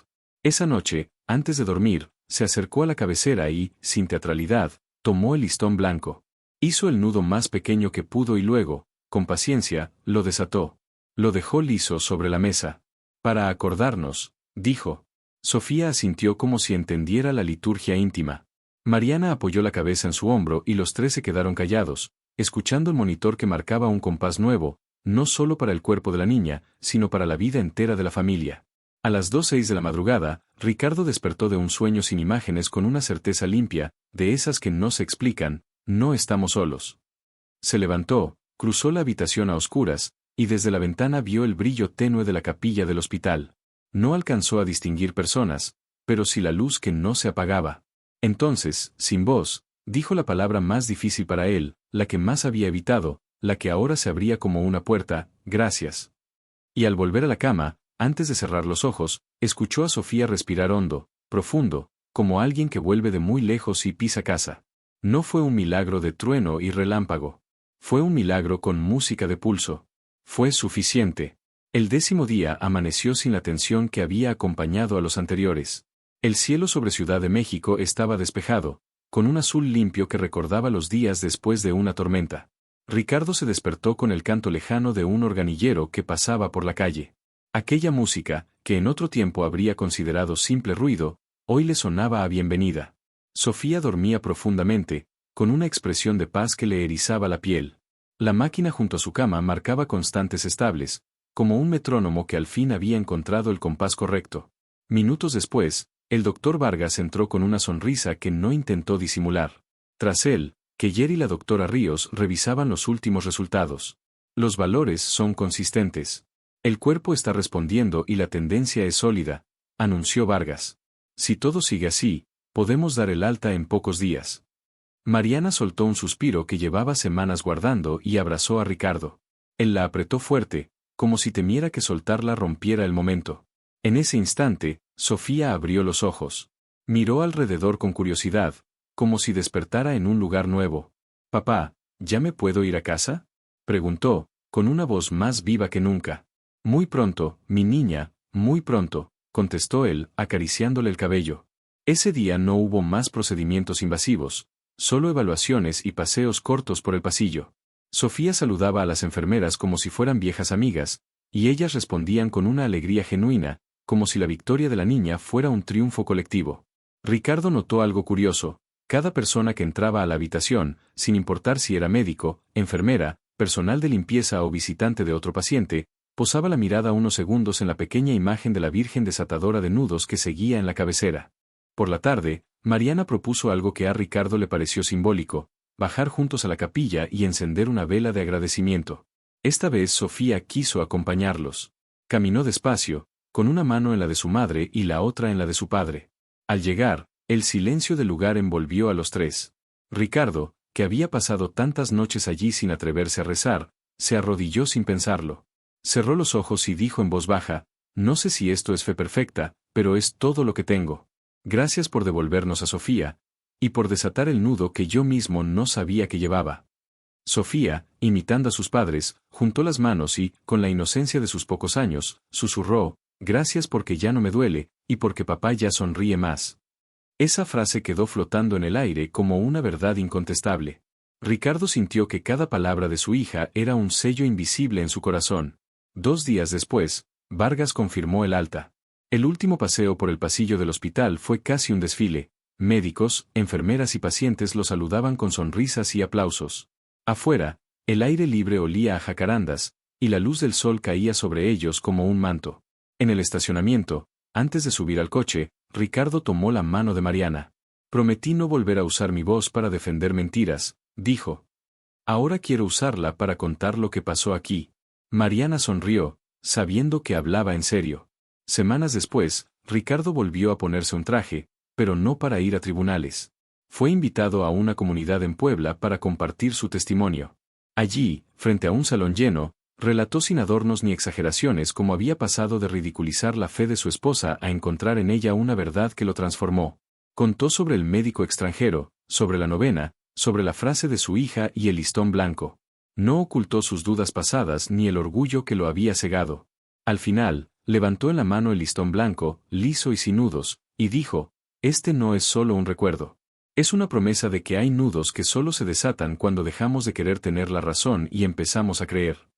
Esa noche, antes de dormir, se acercó a la cabecera y, sin teatralidad, tomó el listón blanco. Hizo el nudo más pequeño que pudo y luego, con paciencia, lo desató. Lo dejó liso sobre la mesa. Para acordarnos, dijo. Sofía asintió como si entendiera la liturgia íntima. Mariana apoyó la cabeza en su hombro y los tres se quedaron callados, escuchando el monitor que marcaba un compás nuevo, no solo para el cuerpo de la niña, sino para la vida entera de la familia. A las 2:06 de la madrugada, Ricardo despertó de un sueño sin imágenes con una certeza limpia, de esas que no se explican, no estamos solos. Se levantó, cruzó la habitación a oscuras, y desde la ventana vio el brillo tenue de la capilla del hospital. No alcanzó a distinguir personas, pero sí la luz que no se apagaba. Entonces, sin voz, dijo la palabra más difícil para él, la que más había evitado, la que ahora se abría como una puerta, gracias. Y al volver a la cama, antes de cerrar los ojos, escuchó a Sofía respirar hondo, profundo, como alguien que vuelve de muy lejos y pisa casa. No fue un milagro de trueno y relámpago. Fue un milagro con música de pulso. Fue suficiente. El 10º día amaneció sin la tensión que había acompañado a los anteriores. El cielo sobre Ciudad de México estaba despejado, con un azul limpio que recordaba los días después de una tormenta. Ricardo se despertó con el canto lejano de un organillero que pasaba por la calle. Aquella música, que en otro tiempo habría considerado simple ruido, hoy le sonaba a bienvenida. Sofía dormía profundamente, con una expresión de paz que le erizaba la piel. La máquina junto a su cama marcaba constantes estables, como un metrónomo que al fin había encontrado el compás correcto. Minutos después, el doctor Vargas entró con una sonrisa que no intentó disimular. Tras él, Keller y la doctora Ríos revisaban los últimos resultados. Los valores son consistentes. El cuerpo está respondiendo y la tendencia es sólida, anunció Vargas. Si todo sigue así, podemos dar el alta en pocos días. Mariana soltó un suspiro que llevaba semanas guardando y abrazó a Ricardo. Él la apretó fuerte, como si temiera que soltarla rompiera el momento. En ese instante, Sofía abrió los ojos. Miró alrededor con curiosidad, como si despertara en un lugar nuevo. «Papá, ¿ya me puedo ir a casa?», preguntó, con una voz más viva que nunca. «Muy pronto, mi niña, muy pronto», contestó él, acariciándole el cabello. Ese día no hubo más procedimientos invasivos, solo evaluaciones y paseos cortos por el pasillo. Sofía saludaba a las enfermeras como si fueran viejas amigas, y ellas respondían con una alegría genuina, como si la victoria de la niña fuera un triunfo colectivo. Ricardo notó algo curioso: cada persona que entraba a la habitación, sin importar si era médico, enfermera, personal de limpieza o visitante de otro paciente, posaba la mirada unos segundos en la pequeña imagen de la Virgen desatadora de nudos que seguía en la cabecera. Por la tarde, Mariana propuso algo que a Ricardo le pareció simbólico: bajar juntos a la capilla y encender una vela de agradecimiento. Esta vez Sofía quiso acompañarlos. Caminó despacio, con una mano en la de su madre y la otra en la de su padre. Al llegar, el silencio del lugar envolvió a los tres. Ricardo, que había pasado tantas noches allí sin atreverse a rezar, se arrodilló sin pensarlo. Cerró los ojos y dijo en voz baja: «No sé si esto es fe perfecta, pero es todo lo que tengo. Gracias por devolvernos a Sofía, y por desatar el nudo que yo mismo no sabía que llevaba». Sofía, imitando a sus padres, juntó las manos y, con la inocencia de sus pocos años, susurró: «Gracias porque ya no me duele, y porque papá ya sonríe más». Esa frase quedó flotando en el aire como una verdad incontestable. Ricardo sintió que cada palabra de su hija era un sello invisible en su corazón. 2 días después, Vargas confirmó el alta. El último paseo por el pasillo del hospital fue casi un desfile. Médicos, enfermeras y pacientes lo saludaban con sonrisas y aplausos. Afuera, el aire libre olía a jacarandas, y la luz del sol caía sobre ellos como un manto. En el estacionamiento, antes de subir al coche, Ricardo tomó la mano de Mariana. «Prometí no volver a usar mi voz para defender mentiras», dijo. «Ahora quiero usarla para contar lo que pasó aquí». Mariana sonrió, sabiendo que hablaba en serio. Semanas después, Ricardo volvió a ponerse un traje, pero no para ir a tribunales. Fue invitado a una comunidad en Puebla para compartir su testimonio. Allí, frente a un salón lleno, relató sin adornos ni exageraciones cómo había pasado de ridiculizar la fe de su esposa a encontrar en ella una verdad que lo transformó. Contó sobre el médico extranjero, sobre la novena, sobre la frase de su hija y el listón blanco. No ocultó sus dudas pasadas ni el orgullo que lo había cegado. Al final, levantó en la mano el listón blanco, liso y sin nudos, y dijo: «Este no es solo un recuerdo. Es una promesa de que hay nudos que solo se desatan cuando dejamos de querer tener la razón y empezamos a creer».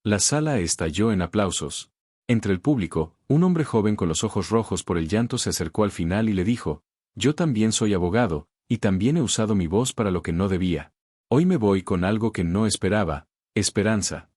La sala estalló en aplausos. Entre el público, un hombre joven con los ojos rojos por el llanto se acercó al final y le dijo: «Yo también soy abogado, y también he usado mi voz para lo que no debía. Hoy me voy con algo que no esperaba: esperanza».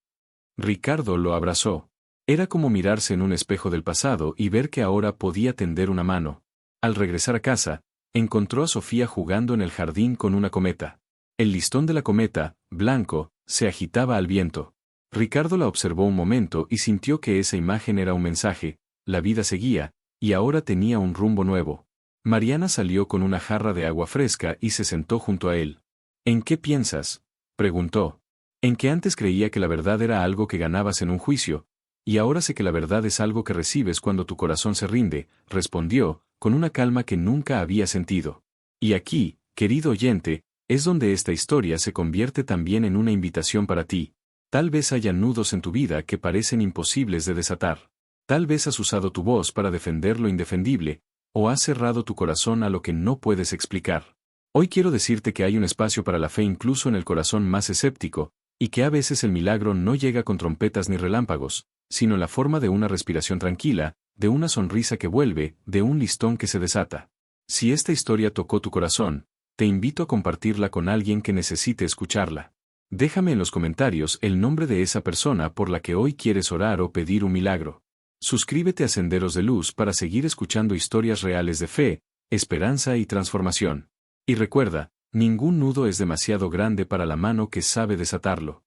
Ricardo lo abrazó. Era como mirarse en un espejo del pasado y ver que ahora podía tender una mano. Al regresar a casa, encontró a Sofía jugando en el jardín con una cometa. El listón de la cometa, blanco, se agitaba al viento. Ricardo la observó un momento y sintió que esa imagen era un mensaje: la vida seguía, y ahora tenía un rumbo nuevo. Mariana salió con una jarra de agua fresca y se sentó junto a él. «¿En qué piensas?», preguntó. «En que antes creía que la verdad era algo que ganabas en un juicio, y ahora sé que la verdad es algo que recibes cuando tu corazón se rinde», respondió, con una calma que nunca había sentido. Y aquí, querido oyente, es donde esta historia se convierte también en una invitación para ti. Tal vez haya nudos en tu vida que parecen imposibles de desatar. Tal vez has usado tu voz para defender lo indefendible, o has cerrado tu corazón a lo que no puedes explicar. Hoy quiero decirte que hay un espacio para la fe incluso en el corazón más escéptico, y que a veces el milagro no llega con trompetas ni relámpagos, sino en la forma de una respiración tranquila, de una sonrisa que vuelve, de un listón que se desata. Si esta historia tocó tu corazón, te invito a compartirla con alguien que necesite escucharla. Déjame en los comentarios el nombre de esa persona por la que hoy quieres orar o pedir un milagro. Suscríbete a Senderos de Luz para seguir escuchando historias reales de fe, esperanza y transformación. Y recuerda, ningún nudo es demasiado grande para la mano que sabe desatarlo.